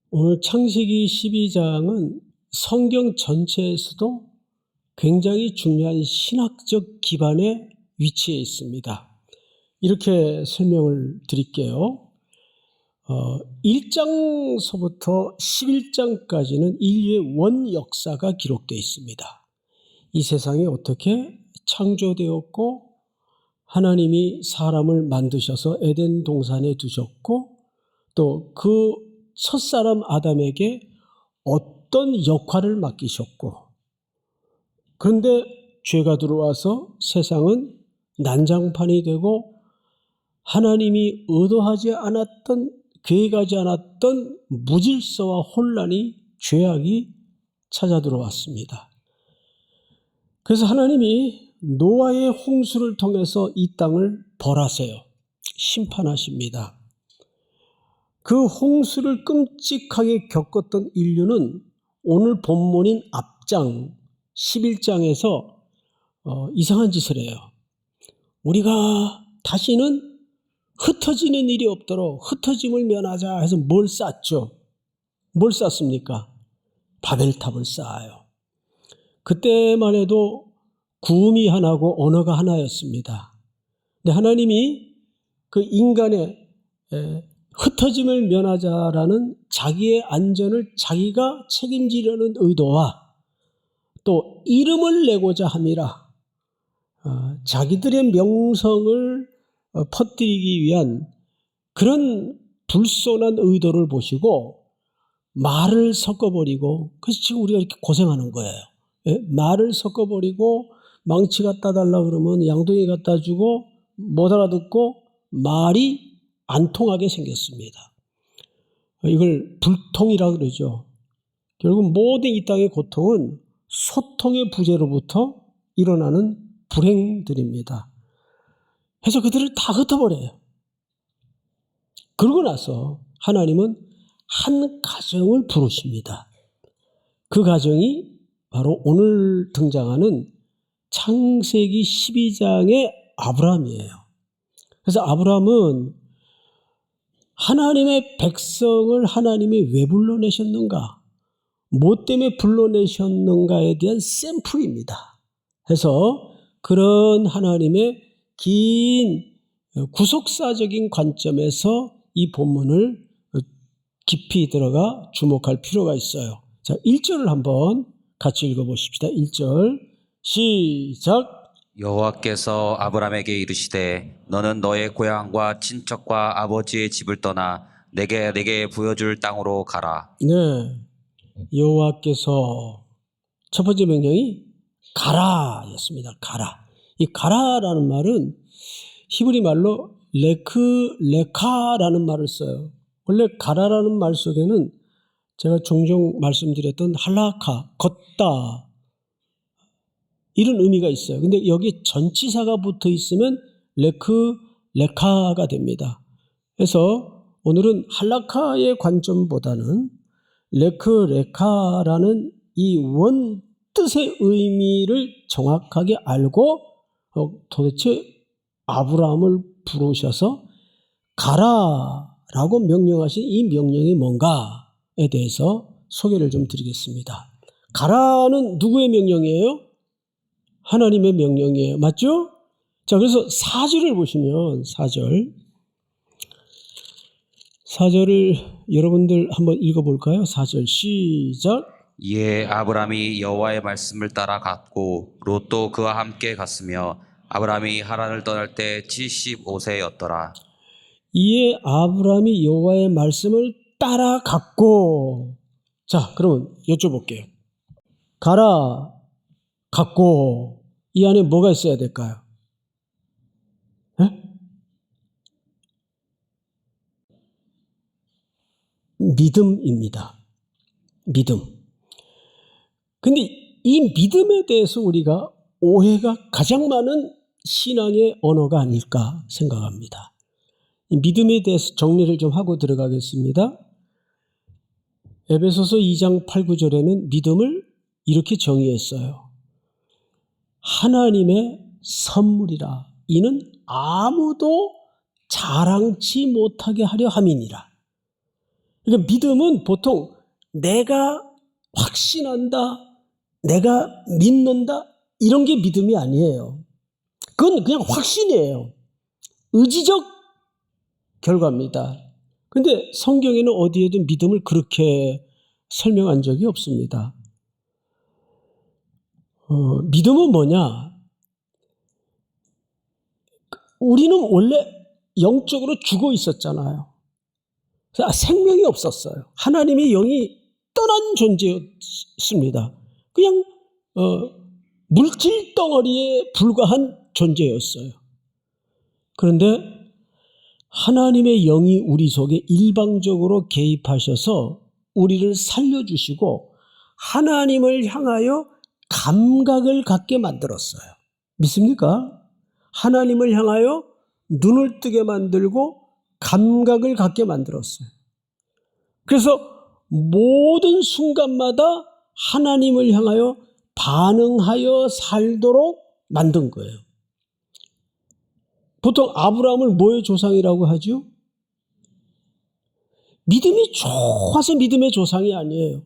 오늘 창세기 12장은 성경 전체에서도 굉장히 중요한 신학적 기반에 위치해 있습니다. 이렇게 설명을 드릴게요. 1장서부터 11장까지는 인류의 원 역사가 기록되어 있습니다. 이 세상이 어떻게 창조되었고 하나님이 사람을 만드셔서 에덴 동산에 두셨고 또 그 첫사람 아담에게 어떤 역할을 맡기셨고, 그런데 죄가 들어와서 세상은 난장판이 되고 하나님이 의도하지 않았던, 계획하지 않았던 무질서와 혼란이, 죄악이 찾아 들어왔습니다. 그래서 하나님이 노아의 홍수를 통해서 이 땅을 벌하세요. 심판하십니다. 그 홍수를 끔찍하게 겪었던 인류는 오늘 본문인 앞장 11장에서 이상한 짓을 해요. 우리가 다시는 흩어지는 일이 없도록 흩어짐을 면하자 해서 뭘 쌓죠? 뭘 쌓습니까? 바벨탑을 쌓아요. 그때만 해도 구음이 하나고 언어가 하나였습니다. 근데 하나님이 그 인간의 흩어짐을 면하자라는 자기의 안전을 자기가 책임지려는 의도와 또 이름을 내고자 함이라 자기들의 명성을 퍼뜨리기 위한 그런 불손한 의도를 보시고 말을 섞어버리고, 그래서 지금 우리가 이렇게 고생하는 거예요. 말을 섞어버리고 망치 갖다 달라 그러면 양동이 갖다 주고 못 알아듣고 말이 안 통하게 생겼습니다. 이걸 불통이라고 그러죠. 결국 모든 이 땅의 고통은 소통의 부재로부터 일어나는 불행들입니다. 그래서 그들을 다 흩어버려요. 그러고 나서 하나님은 한 가정을 부르십니다. 그 가정이 바로 오늘 등장하는 창세기 12장의 아브라함이에요. 그래서 아브라함은 하나님의 백성을 하나님이 왜 불러내셨는가? 뭐 때문에 불러내셨는가에 대한 샘플입니다. 해서 그런 하나님의 긴 구속사적인 관점에서 이 본문을 깊이 들어가 주목할 필요가 있어요. 자, 1절을 한번 같이 읽어보십시다. 1절 시작. 여호와께서 아브라함에게 이르시되 너는 너의 고향과 친척과 아버지의 집을 떠나 내게 보여줄 땅으로 가라. 네, 여호와께서 첫 번째 명령이 가라였습니다. 가라. 이 가라라는 말은 히브리 말로 레카라는 말을 써요. 원래 가라라는 말 속에는 제가 종종 말씀드렸던 할라카, 걷다, 이런 의미가 있어요. 근데 여기 전치사가 붙어 있으면 레카가 됩니다. 그래서 오늘은 할라카의 관점보다는 레카라는 이 원 뜻의 의미를 정확하게 알고 도대체 아브라함을 부르셔서 가라라고 명령하신 이 명령이 뭔가에 대해서 소개를 좀 드리겠습니다. 가라는 누구의 명령이에요? 하나님의 명령이에요. 맞죠? 자, 그래서 4절을 보시면 4절을 여러분들 한번 읽어볼까요? 4절 시작. 이에 아브라함이 여호와의 말씀을 따라 갔고 롯도 그와 함께 갔으며 아브라함이 하란을 떠날 때 75세였더라. 이에 아브라함이 여호와의 말씀을 따라갔고, 자, 그러면 여쭤볼게요. 가라, 갔고, 이 안에 뭐가 있어야 될까요? 믿음입니다. 믿음. 근데 이 믿음에 대해서 우리가 오해가 가장 많은 신앙의 언어가 아닐까 생각합니다. 이 믿음에 대해서 정리를 좀 하고 들어가겠습니다. 에베소서 2장 8, 9절에는 믿음을 이렇게 정의했어요. 하나님의 선물이라. 이는 아무도 자랑치 못하게 하려 함이니라. 그러니까 믿음은 보통 내가 확신한다, 내가 믿는다, 이런 게 믿음이 아니에요. 그건 그냥 확신이에요. 의지적 결과입니다. 그런데 성경에는 어디에도 믿음을 그렇게 설명한 적이 없습니다. 믿음은 뭐냐? 우리는 원래 영적으로 죽어 있었잖아요. 생명이 없었어요. 하나님의 영이 떠난 존재였습니다. 그냥 물질 덩어리에 불과한 존재였어요. 그런데 하나님의 영이 우리 속에 일방적으로 개입하셔서 우리를 살려주시고 하나님을 향하여 감각을 갖게 만들었어요. 믿습니까? 하나님을 향하여 눈을 뜨게 만들고 감각을 갖게 만들었어요. 그래서 모든 순간마다 하나님을 향하여 반응하여 살도록 만든 거예요. 보통 아브라함을 뭐의 조상이라고 하죠? 믿음이 좋아서 믿음의 조상이 아니에요.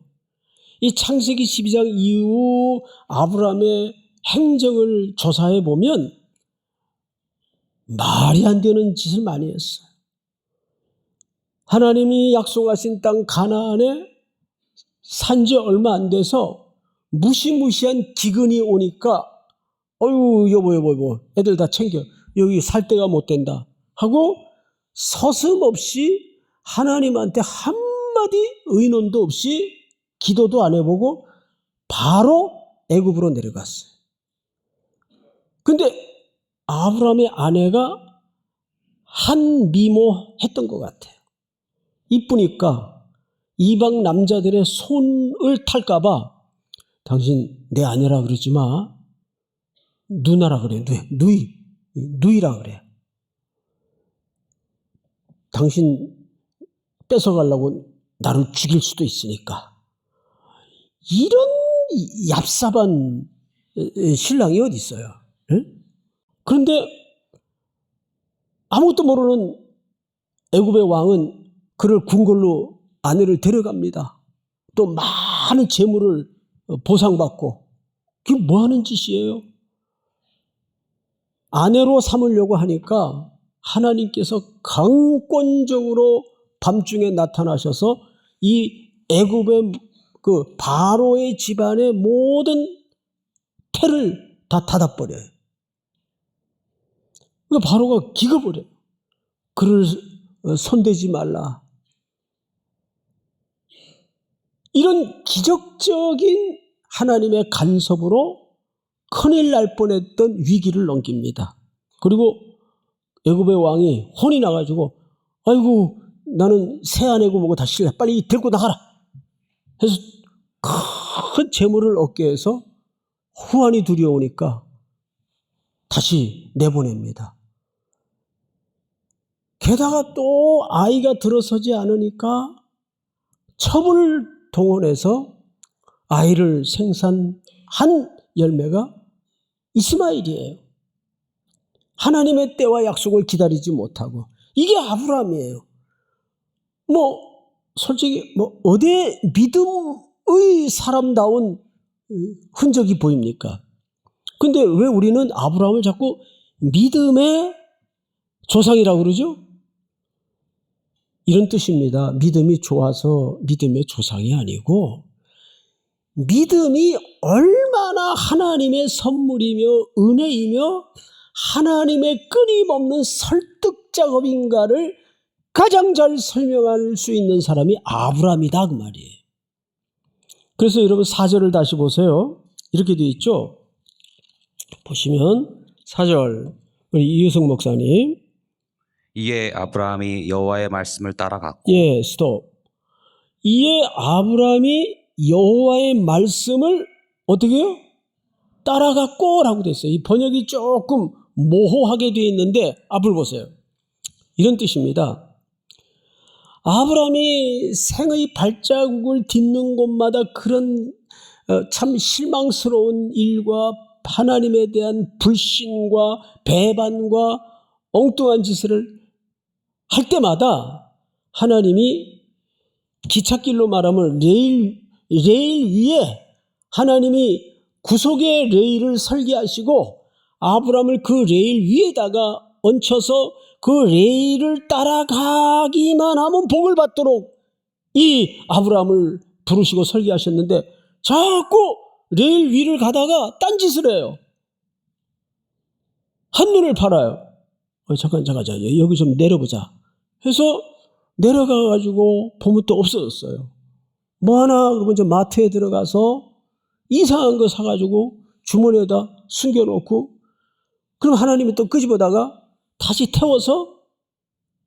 이 창세기 12장 이후 아브라함의 행적을 조사해 보면 말이 안 되는 짓을 많이 했어요. 하나님이 약속하신 땅 가나안에 산 지 얼마 안 돼서 무시무시한 기근이 오니까 어유 여보 애들 다 챙겨 여기 살 데가 못 된다 하고 서슴없이 하나님한테 한마디 의논도 없이 기도도 안 해보고 바로 애굽으로 내려갔어요. 근데 아브라함의 아내가 한 미모했던 것 같아요. 이쁘니까 이방 남자들의 손을 탈까봐 당신 내 아내라 그러지 마. 누나라 그래. 누이라 그래. 당신 뺏어가려고 나를 죽일 수도 있으니까. 이런 얍삽한 신랑이 어디 있어요? 응? 그런데 아무것도 모르는 애굽의 왕은 그를 궁궐로 아내를 데려갑니다. 또 많은 재물을 보상받고. 그게 뭐 하는 짓이에요? 아내로 삼으려고 하니까 하나님께서 강권적으로 밤중에 나타나셔서 이 애굽의 그 바로의 집안의 모든 태를 다 닫아버려요. 그러니까 바로가 기가 버려요. 그를 손대지 말라. 이런 기적적인 하나님의 간섭으로 큰일 날 뻔했던 위기를 넘깁니다. 그리고 애굽의 왕이 혼이 나가지고 아이고 나는 새 아내고 뭐고 다 실래 빨리 데리고 나가라 해서 큰 재물을 얻게 해서 후환이 두려우니까 다시 내보냅니다. 게다가 또 아이가 들어서지 않으니까 첩을 동원해서 아이를 생산한 열매가 이스마엘이에요. 하나님의 때와 약속을 기다리지 못하고. 이게 아브라함이에요. 솔직히 어디 믿음의 사람다운 흔적이 보입니까? 근데 왜 우리는 아브라함을 자꾸 믿음의 조상이라고 그러죠? 이런 뜻입니다. 믿음이 좋아서 믿음의 조상이 아니고 믿음이 얼마나 하나님의 선물이며 은혜이며 하나님의 끊임없는 설득 작업인가를 가장 잘 설명할 수 있는 사람이 아브라함이다 그 말이에요. 그래서 여러분 4절을 다시 보세요. 이렇게 되어 있죠. 보시면 4절 우리 이효성 목사님. 이에 아브라함이 여호와의 말씀을 따라갔고 예, 스톱. 이에 아브라함이 여호와의 말씀을 어떻게 해요? 따라갔고 라고 되어 있어요. 이 번역이 조금 모호하게 되어 있는데 앞을 보세요. 이런 뜻입니다. 아브라함이 생의 발자국을 딛는 곳마다 그런 참 실망스러운 일과 하나님에 대한 불신과 배반과 엉뚱한 짓을 할 때마다 하나님이 기찻길로 말하면 레일 위에 하나님이 구속의 레일을 설계하시고 아브라함을 그 레일 위에다가 얹혀서 그 레일을 따라가기만 하면 복을 받도록 이 아브라함을 부르시고 설계하셨는데 자꾸 레일 위를 가다가 딴짓을 해요. 한눈을 팔아요. 잠깐 여기 좀 내려보자 해서 내려가가지고 보면 또 없어졌어요. 뭐하나 그러면 이제 마트에 들어가서 이상한 거 사가지고 주머니에다 숨겨놓고 그럼 하나님이 또 끄집어다가 다시 태워서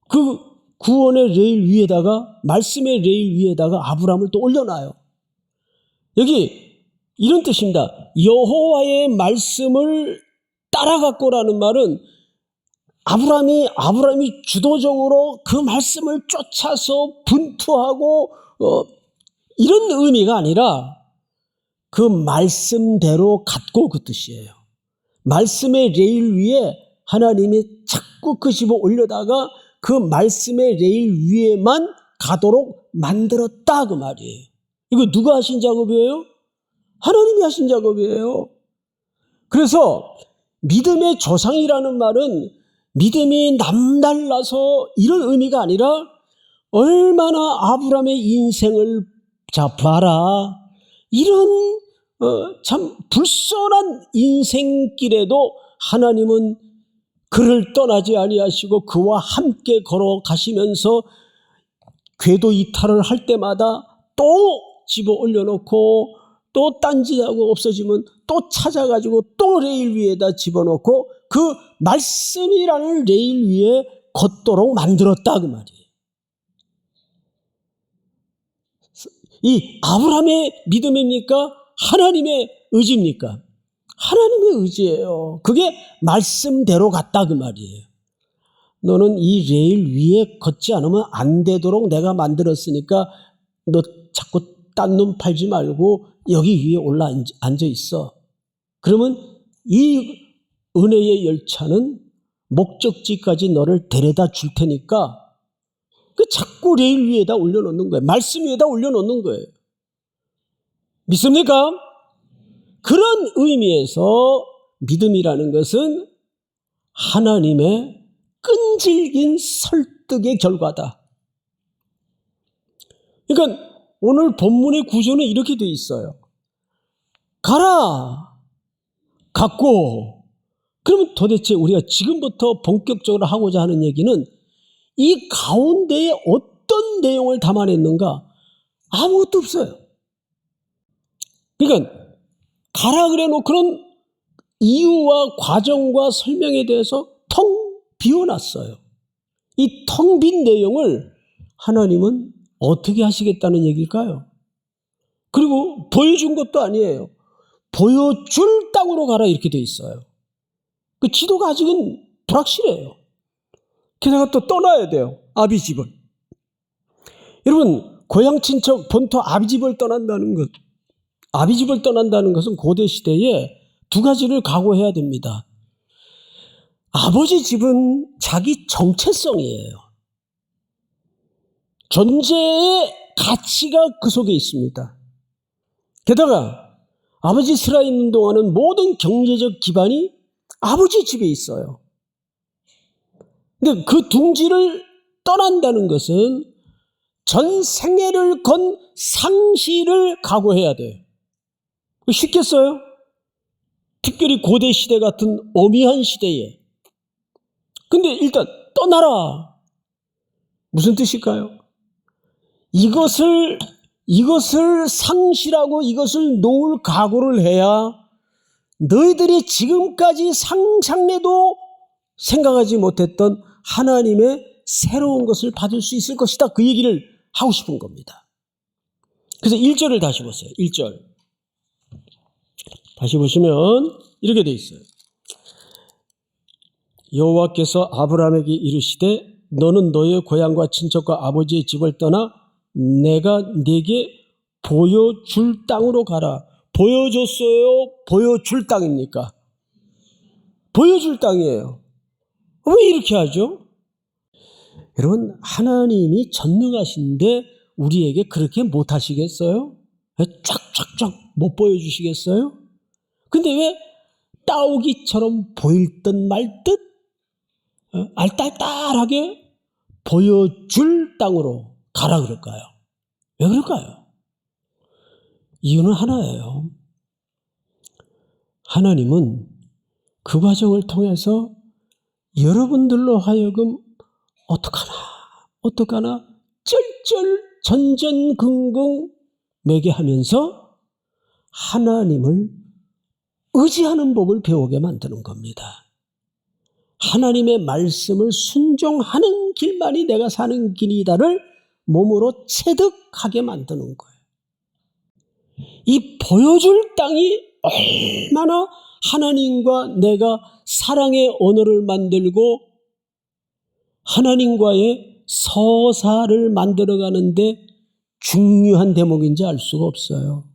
그 구원의 레일 위에다가 말씀의 레일 위에다가 아브라함을 또 올려놔요. 여기 이런 뜻입니다. 여호와의 말씀을 따라갔고라는 말은 아브라함이 주도적으로 그 말씀을 쫓아서 분투하고 이런 의미가 아니라 그 말씀대로 갔고 그 뜻이에요. 말씀의 레일 위에 하나님이 자꾸 끄집어 올려다가 그 말씀의 레일 위에만 가도록 만들었다 그 말이에요. 이거 누가 하신 작업이에요? 하나님이 하신 작업이에요. 그래서 믿음의 조상이라는 말은 믿음이 남달라서 이런 의미가 아니라 얼마나 아브라함의 인생을 봐라. 이런 참 불손한 인생길에도 하나님은 그를 떠나지 아니하시고 그와 함께 걸어가시면서 궤도 이탈을 할 때마다 또 집어 올려놓고 또 딴짓하고 없어지면 또 찾아가지고 또 레일 위에다 집어넣고 그 말씀이라는 레일 위에 걷도록 만들었다 그 말이에요. 이 아브라함의 믿음입니까? 하나님의 의지입니까? 하나님의 의지예요. 그게 말씀대로 갔다 그 말이에요. 너는 이 레일 위에 걷지 않으면 안 되도록 내가 만들었으니까 너 자꾸 딴 눈 팔지 말고 여기 위에 올라 앉아 있어. 그러면 이 은혜의 열차는 목적지까지 너를 데려다 줄 테니까 그 자꾸 레일 위에다 올려놓는 거예요. 말씀 위에다 올려놓는 거예요. 믿습니까? 그런 의미에서 믿음이라는 것은 하나님의 끈질긴 설득의 결과다. 그러니까 오늘 본문의 구조는 이렇게 돼 있어요. 가라, 갔고. 그러면 도대체 우리가 지금부터 본격적으로 하고자 하는 얘기는 이 가운데에 어떤 내용을 담아냈는가? 아무것도 없어요. 그러니까 가라 그래 놓고는 이유와 과정과 설명에 대해서 텅 비워놨어요. 이 텅 빈 내용을 하나님은 어떻게 하시겠다는 얘기일까요? 그리고 보여준 것도 아니에요. 보여줄 땅으로 가라 이렇게 돼 있어요. 그 지도가 아직은 불확실해요. 게다가 또 떠나야 돼요. 아비 집을. 여러분 고향 친척 본토 아비 집을 떠난다는 것, 아비 집을 떠난다는 것은 고대 시대에 두 가지를 각오해야 됩니다. 아버지 집은 자기 정체성이에요. 존재의 가치가 그 속에 있습니다. 게다가 아버지 살아있는 동안은 모든 경제적 기반이 아버지 집에 있어요. 근데 그 둥지를 떠난다는 것은 전 생애를 건 상실을 각오해야 돼요. 쉽겠어요? 특별히 고대 시대 같은 어미한 시대에. 근데 일단 떠나라. 무슨 뜻일까요? 이것을 상실하고 이것을 놓을 각오를 해야 너희들이 지금까지 상상해도 생각하지 못했던 하나님의 새로운 것을 받을 수 있을 것이다. 그 얘기를 하고 싶은 겁니다. 그래서 1절을 다시 보세요. 1절. 다시 보시면 이렇게 돼 있어요. 여호와께서 아브라함에게 이르시되 너는 너의 고향과 친척과 아버지의 집을 떠나 내가 네게 보여줄 땅으로 가라. 보여줬어요? 보여줄 땅입니까? 보여줄 땅이에요. 왜 이렇게 하죠? 여러분 하나님이 전능하신데 우리에게 그렇게 못하시겠어요? 쫙쫙쫙 못 보여주시겠어요? 근데 왜 따오기처럼 보일 듯 말 듯 알딸딸하게 보여줄 땅으로 가라 그럴까요? 왜 그럴까요? 이유는 하나예요. 하나님은 그 과정을 통해서 여러분들로 하여금 어떡하나 쩔쩔 전전긍긍 매게 하면서 하나님을 의지하는 법을 배우게 만드는 겁니다. 하나님의 말씀을 순종하는 길만이 내가 사는 길이다를 몸으로 체득하게 만드는 거예요. 이 보여줄 땅이 얼마나 하나님과 내가 사랑의 언어를 만들고 하나님과의 서사를 만들어가는데 중요한 대목인지 알 수가 없어요.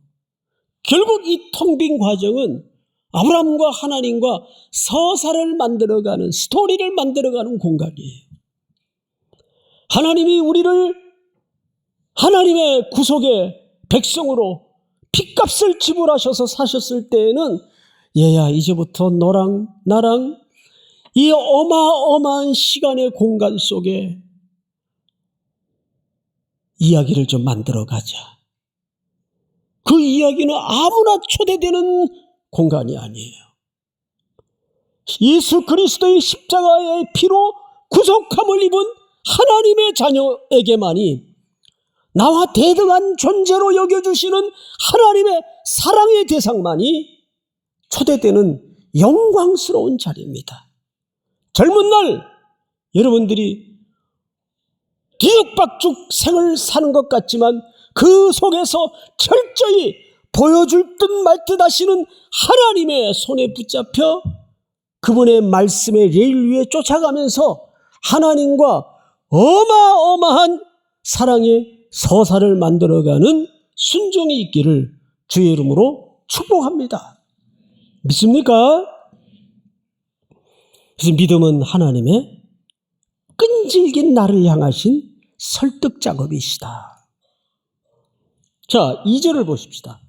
결국 이 텅 빈 과정은 아브라함과 하나님과 서사를 만들어가는, 스토리를 만들어가는 공간이에요. 하나님이 우리를 하나님의 구속의 백성으로 핏값을 지불하셔서 사셨을 때에는 얘야 이제부터 너랑 나랑 이 어마어마한 시간의 공간 속에 이야기를 좀 만들어 가자. 그 이야기는 아무나 초대되는 공간이 아니에요. 예수 그리스도의 십자가의 피로 구속함을 입은 하나님의 자녀에게만이 나와 대등한 존재로 여겨주시는 하나님의 사랑의 대상만이 초대되는 영광스러운 자리입니다. 젊은 날 여러분들이 뒤죽박죽 생을 사는 것 같지만 그 속에서 철저히 보여줄 듯 말 듯 하시는 하나님의 손에 붙잡혀 그분의 말씀의 레일 위에 쫓아가면서 하나님과 어마어마한 사랑의 서사를 만들어가는 순종이 있기를 주의 이름으로 축복합니다. 믿습니까? 그래서 믿음은 하나님의 끈질긴 나를 향하신 설득 작업이시다. 자, 2절을 보십시다.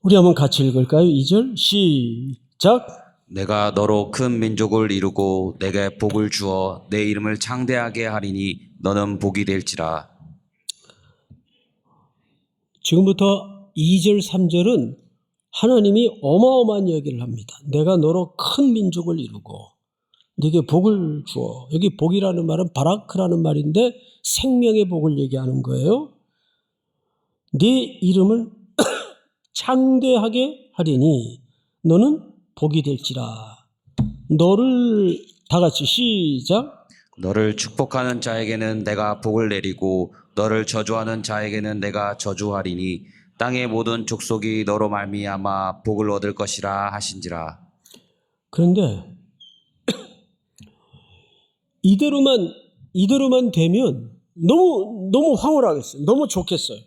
우리 한번 같이 읽을까요? 2절 시작. 내가 너로 큰 민족을 이루고 내게 복을 주어 내 이름을 창대하게 하리니 너는 복이 될지라. 지금부터 2절 3절은 하나님이 어마어마한 이야기를 합니다. 내가 너로 큰 민족을 이루고 네게 복을 주어. 여기 복이라는 말은 바라크라는 말인데 생명의 복을 얘기하는 거예요. 네 이름을 창대하게 하리니 너는 복이 될지라. 너를 다 같이 시작. 너를 축복하는 자에게는 내가 복을 내리고 너를 저주하는 자에게는 내가 저주하리니 땅의 모든 족속이 너로 말미암아 복을 얻을 것이라 하신지라. 그런데 이대로만 되면 너무 황홀하겠어요. 너무 좋겠어요.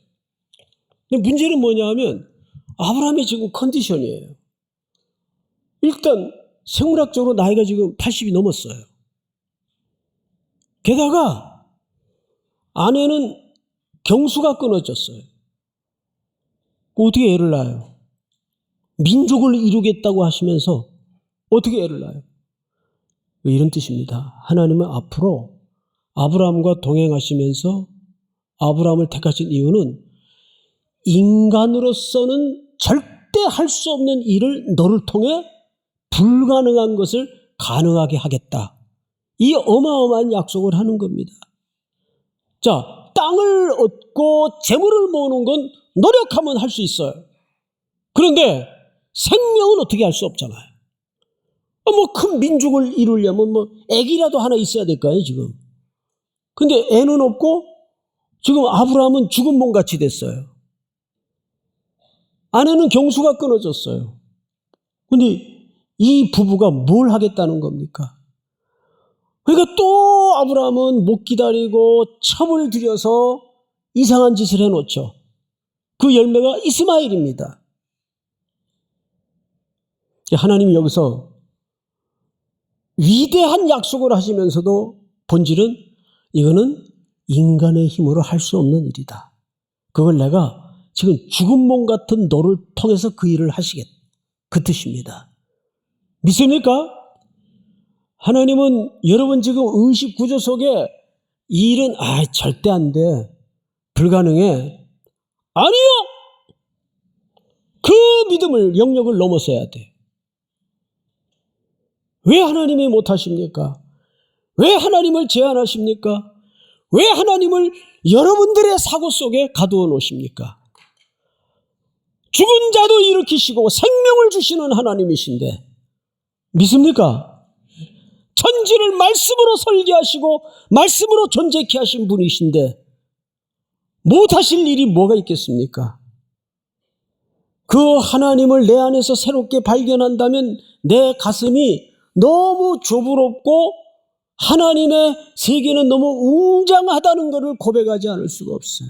근데 문제는 뭐냐 하면 아브라함의 지금 컨디션이에요. 일단 생물학적으로 나이가 지금 80이 넘었어요. 게다가 아내는 경수가 끊어졌어요. 어떻게 애를 낳아요? 민족을 이루겠다고 하시면서 어떻게 애를 낳아요? 이런 뜻입니다. 하나님은 앞으로 아브라함과 동행하시면서 아브라함을 택하신 이유는 인간으로서는 절대 할 수 없는 일을 너를 통해 불가능한 것을 가능하게 하겠다. 이 어마어마한 약속을 하는 겁니다. 자, 땅을 얻고 재물을 모으는 건 노력하면 할 수 있어요. 그런데 생명은 어떻게 할 수 없잖아요. 큰 민족을 이루려면 애기라도 하나 있어야 될까요, 지금? 근데 애는 없고 지금 아브라함은 죽은 몸같이 됐어요. 아내는 경수가 끊어졌어요. 근데 이 부부가 뭘 하겠다는 겁니까? 그러니까 또 아브라함은 못 기다리고 첩을 들여서 이상한 짓을 해놓죠. 그 열매가 이스마엘입니다. 하나님이 여기서 위대한 약속을 하시면서도 본질은 이거는 인간의 힘으로 할 수 없는 일이다. 그걸 내가 지금 죽은 몸 같은 너를 통해서 그 일을 하시겠다. 그 뜻입니다. 믿습니까? 하나님은 여러분 지금 의식 구조 속에 이 일은 절대 안 돼. 불가능해. 아니요! 그 믿음을 영역을 넘어서야 돼. 왜 하나님이 못하십니까? 왜 하나님을 제한하십니까? 왜 하나님을 여러분들의 사고 속에 가두어 놓으십니까? 죽은 자도 일으키시고 생명을 주시는 하나님이신데 믿습니까? 천지를 말씀으로 설계하시고 말씀으로 존재케 하신 분이신데 못하실 일이 뭐가 있겠습니까? 그 하나님을 내 안에서 새롭게 발견한다면 내 가슴이 너무 좁으롭고 하나님의 세계는 너무 웅장하다는 것을 고백하지 않을 수가 없어요.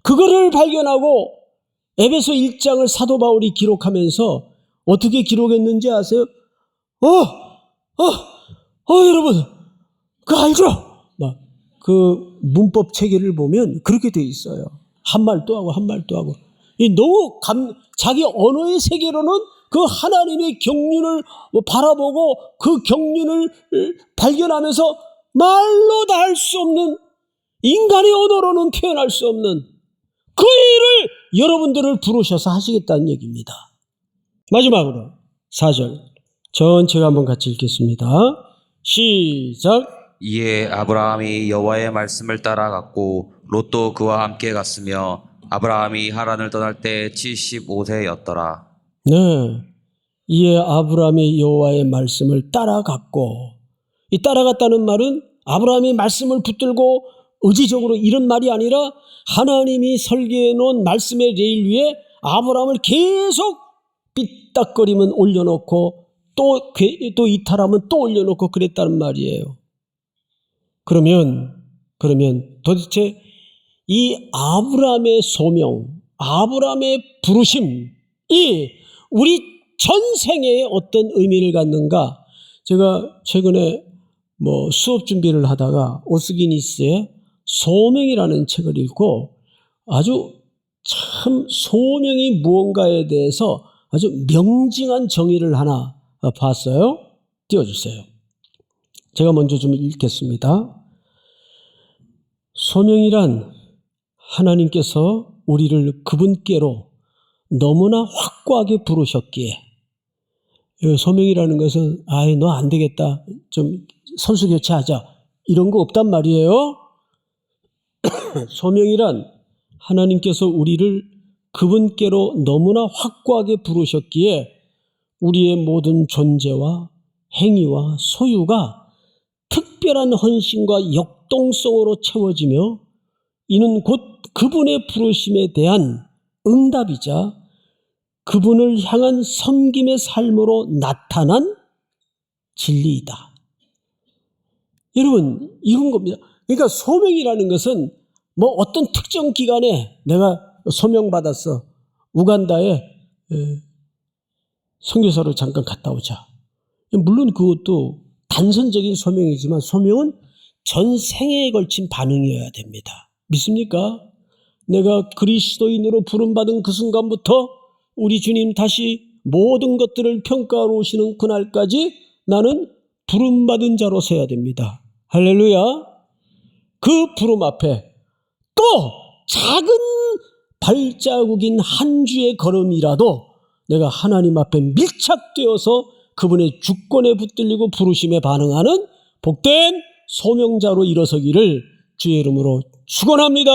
그거를 발견하고 에베소 1장을 사도 바울이 기록하면서 어떻게 기록했는지 아세요? 여러분, 그거 알죠? 그 문법 체계를 보면 그렇게 돼 있어요. 한 말 또 하고 한 말 또 하고. 너무 자기 언어의 세계로는 그 하나님의 경륜을 바라보고 그 경륜을 발견하면서 말로 다 할 수 없는, 인간의 언어로는 표현할 수 없는 그 일을 여러분들을 부르셔서 하시겠다는 얘기입니다. 마지막으로 4절 전체가 한번 같이 읽겠습니다. 시작. 이에 아브라함이 여호와의 말씀을 따라갔고 롯도 그와 함께 갔으며 아브라함이 하란을 떠날 때 75세였더라. 네, 이에 아브라함이 여호와의 말씀을 따라갔고, 이 따라갔다는 말은 아브라함이 말씀을 붙들고 의지적으로 이런 말이 아니라 하나님이 설계해 놓은 말씀의 레일 위에 아브라함을 계속 삐딱거리면 올려놓고 또 이탈하면 또 올려놓고 그랬다는 말이에요. 그러면 도대체 이 아브라함의 소명, 아브라함의 부르심이 우리 전생에 어떤 의미를 갖는가? 제가 최근에 수업 준비를 하다가 오스기니스의 소명이라는 책을 읽고 아주 참 소명이 무언가에 대해서 아주 명징한 정의를 하나 봤어요. 띄워주세요. 제가 먼저 좀 읽겠습니다. 소명이란 하나님께서 우리를 그분께로 너무나 확고하게 부르셨기에, 소명이라는 것은 너 안 되겠다, 좀 선수 교체하자, 이런 거 없단 말이에요. 소명이란 하나님께서 우리를 그분께로 너무나 확고하게 부르셨기에 우리의 모든 존재와 행위와 소유가 특별한 헌신과 역동성으로 채워지며 이는 곧 그분의 부르심에 대한 응답이자 그분을 향한 섬김의 삶으로 나타난 진리이다. 여러분, 이런 겁니다. 그러니까 소명이라는 것은 어떤 특정 기간에 내가 소명받았어. 우간다에 선교사로 잠깐 갔다 오자. 물론 그것도 단선적인 소명이지만 소명은 전 생애에 걸친 반응이어야 됩니다. 믿습니까? 내가 그리스도인으로 부름받은 그 순간부터 우리 주님 다시 모든 것들을 평가하러 오시는 그날까지 나는 부름받은 자로 서야 됩니다. 할렐루야. 그 부름 앞에 또 작은 발자국인 한 주의 걸음이라도 내가 하나님 앞에 밀착되어서 그분의 주권에 붙들리고 부르심에 반응하는 복된 소명자로 일어서기를 주의 이름으로 축원합니다.